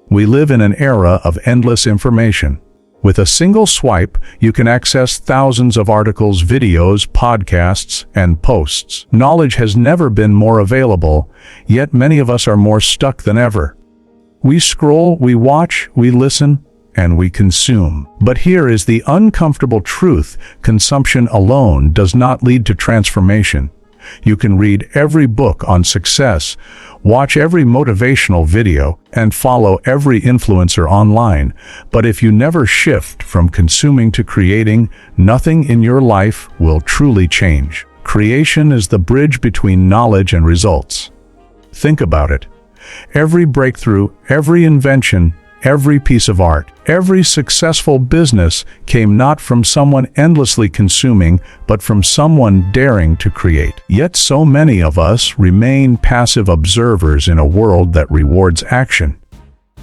We live in an era of endless information. With a single swipe, you can access thousands of articles, videos, podcasts, and posts. Knowledge has never been more available, yet many of us are more stuck than ever. We scroll, we watch, we listen, and we consume. But here is the uncomfortable truth: consumption alone does not lead to transformation. You can read every book on success, watch every motivational video, and follow every influencer online, but if you never shift from consuming to creating, nothing in your life will truly change. Creation is the bridge between knowledge and results. Think about it. Every breakthrough, every invention, every piece of art, every successful business came not from someone endlessly consuming, but from someone daring to create. Yet so many of us remain passive observers in a world that rewards action.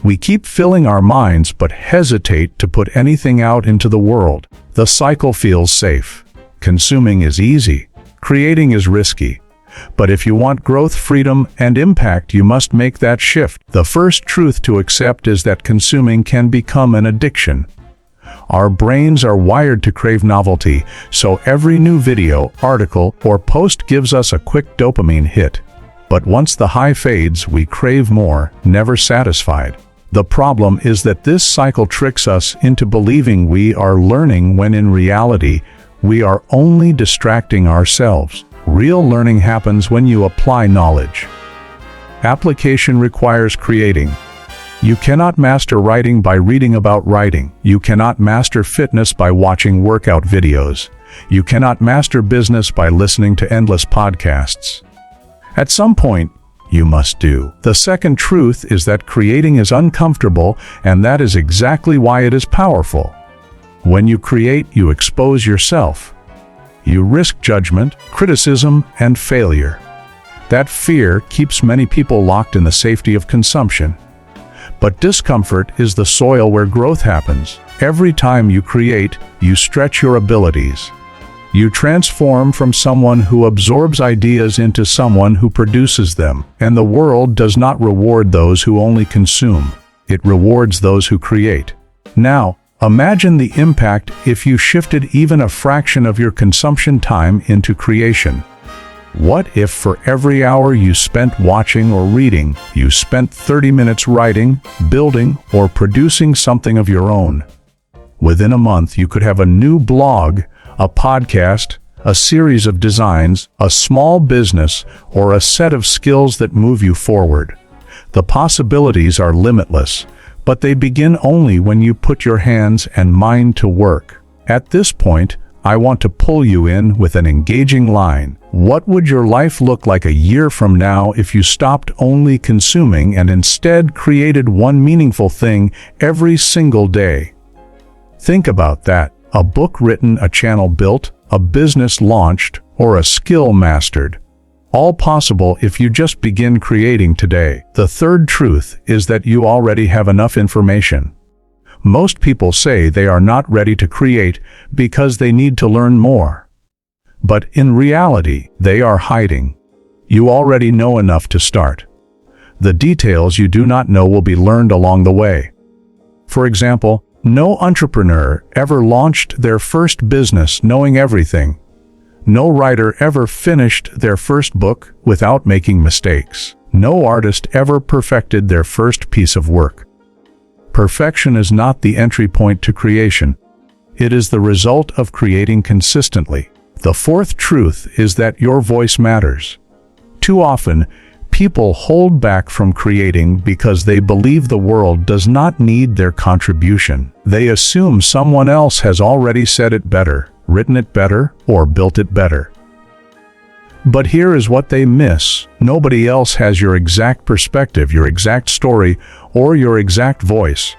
We keep filling our minds but hesitate to put anything out into the world. The cycle feels safe. Consuming is easy. Creating is risky. But if you want growth, freedom, and impact, you must make that shift. The first truth to accept is that consuming can become an addiction. Our brains are wired to crave novelty, so every new video, article, or post gives us a quick dopamine hit. But once the high fades, we crave more, never satisfied. The problem is that this cycle tricks us into believing we are learning when in reality, we are only distracting ourselves. Real learning happens when you apply knowledge. Application requires creating. You cannot master writing by reading about writing. You cannot master fitness by watching workout videos. You cannot master business by listening to endless podcasts. At some point, you must do. The second truth is that creating is uncomfortable, and that is exactly why it is powerful. When you create, you expose yourself. You risk judgment, criticism, and failure. That fear keeps many people locked in the safety of consumption. But discomfort is the soil where growth happens. Every time you create, you stretch your abilities. You transform from someone who absorbs ideas into someone who produces them. And the world does not reward those who only consume. It rewards those who create. Now, imagine the impact if you shifted even a fraction of your consumption time into creation. What if for every hour you spent watching or reading, you spent 30 minutes writing, building, or producing something of your own? Within a month, you could have a new blog, a podcast, a series of designs, a small business, or a set of skills that move you forward. The possibilities are limitless. But they begin only when you put your hands and mind to work. At this point, I want to pull you in with an engaging line. What would your life look like a year from now if you stopped only consuming and instead created one meaningful thing every single day? Think about that. A book written, a channel built, a business launched, or a skill mastered. All possible if you just begin creating today. The third truth is that you already have enough information. Most people say they are not ready to create because they need to learn more. But in reality, they are hiding. You already know enough to start. The details you do not know will be learned along the way. For example, no entrepreneur ever launched their first business knowing everything. No writer ever finished their first book without making mistakes. No artist ever perfected their first piece of work. Perfection is not the entry point to creation. It is the result of creating consistently. The fourth truth is that your voice matters. Too often, people hold back from creating because they believe the world does not need their contribution. They assume someone else has already said it better, written it better, or built it better. But here is what they miss. Nobody else has your exact perspective, your exact story, or your exact voice.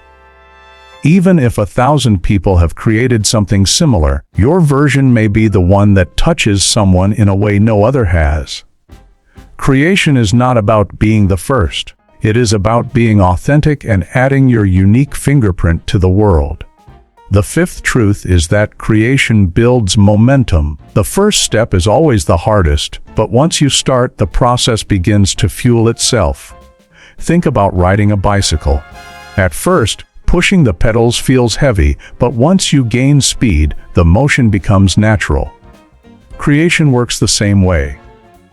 Even if 1,000 people have created something similar, your version may be the one that touches someone in a way no other has. Creation is not about being the first. It is about being authentic and adding your unique fingerprint to the world. The fifth truth is that creation builds momentum. The first step is always the hardest, but once you start, the process begins to fuel itself. Think about riding a bicycle. At first, pushing the pedals feels heavy, but once you gain speed, the motion becomes natural. Creation works the same way.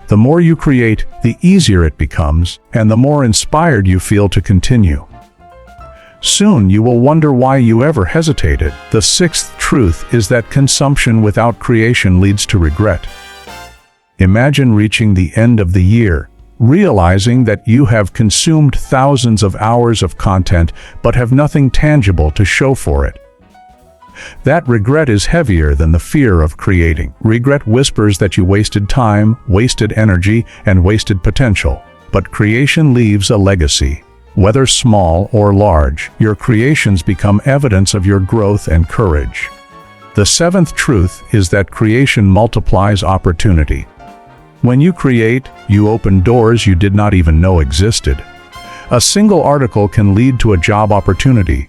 The more you create, the easier it becomes, and the more inspired you feel to continue. Soon you will wonder why you ever hesitated. The sixth truth is that consumption without creation leads to regret. Imagine reaching the end of the year, realizing that you have consumed thousands of hours of content but have nothing tangible to show for it. That regret is heavier than the fear of creating. Regret whispers that you wasted time, wasted energy, and wasted potential. But creation leaves a legacy. Whether small or large, your creations become evidence of your growth and courage. The seventh truth is that creation multiplies opportunity. When you create, you open doors you did not even know existed. A single article can lead to a job opportunity.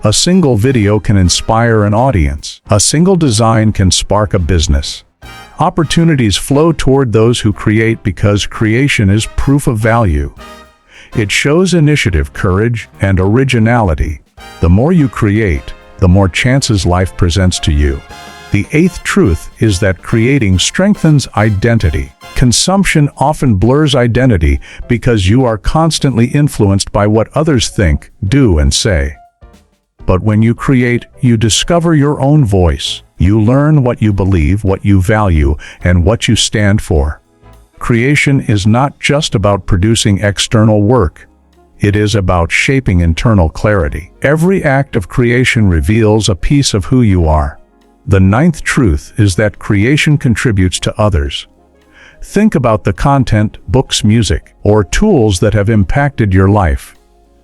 A single video can inspire an audience. A single design can spark a business. Opportunities flow toward those who create because creation is proof of value. It shows initiative, courage, and originality. The more you create, the more chances life presents to you. The eighth truth is that creating strengthens identity. Consumption often blurs identity because you are constantly influenced by what others think, do, and say. But when you create, you discover your own voice. You learn what you believe, what you value, and what you stand for. Creation is not just about producing external work. It is about shaping internal clarity. Every act of creation reveals a piece of who you are. The ninth truth is that creation contributes to others. Think about the content, books, music, or tools that have impacted your life.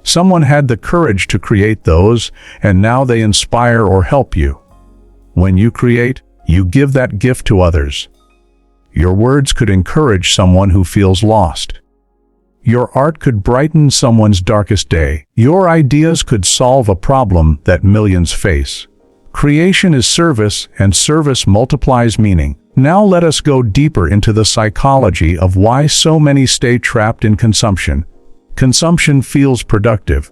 Someone had the courage to create those, and now they inspire or help you. When you create, you give that gift to others. Your words could encourage someone who feels lost. Your art could brighten someone's darkest day. Your ideas could solve a problem that millions face. Creation is service, and service multiplies meaning. Now let us go deeper into the psychology of why so many stay trapped in consumption. Consumption feels productive.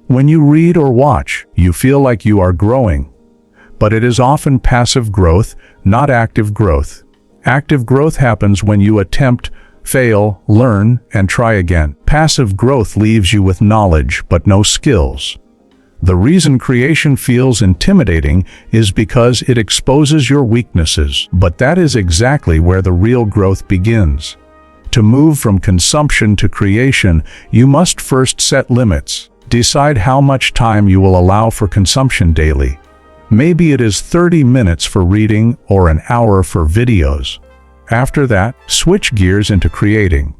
When you read or watch, you feel like you are growing. But it is often passive growth, not active growth. Active growth happens when you attempt, fail, learn, and try again. Passive growth leaves you with knowledge but no skills. The reason creation feels intimidating is because it exposes your weaknesses, but that is exactly where the real growth begins. To move from consumption to creation, you must first set limits. Decide how much time you will allow for consumption daily. Maybe it is 30 minutes for reading or an hour for videos. After that, switch gears into creating.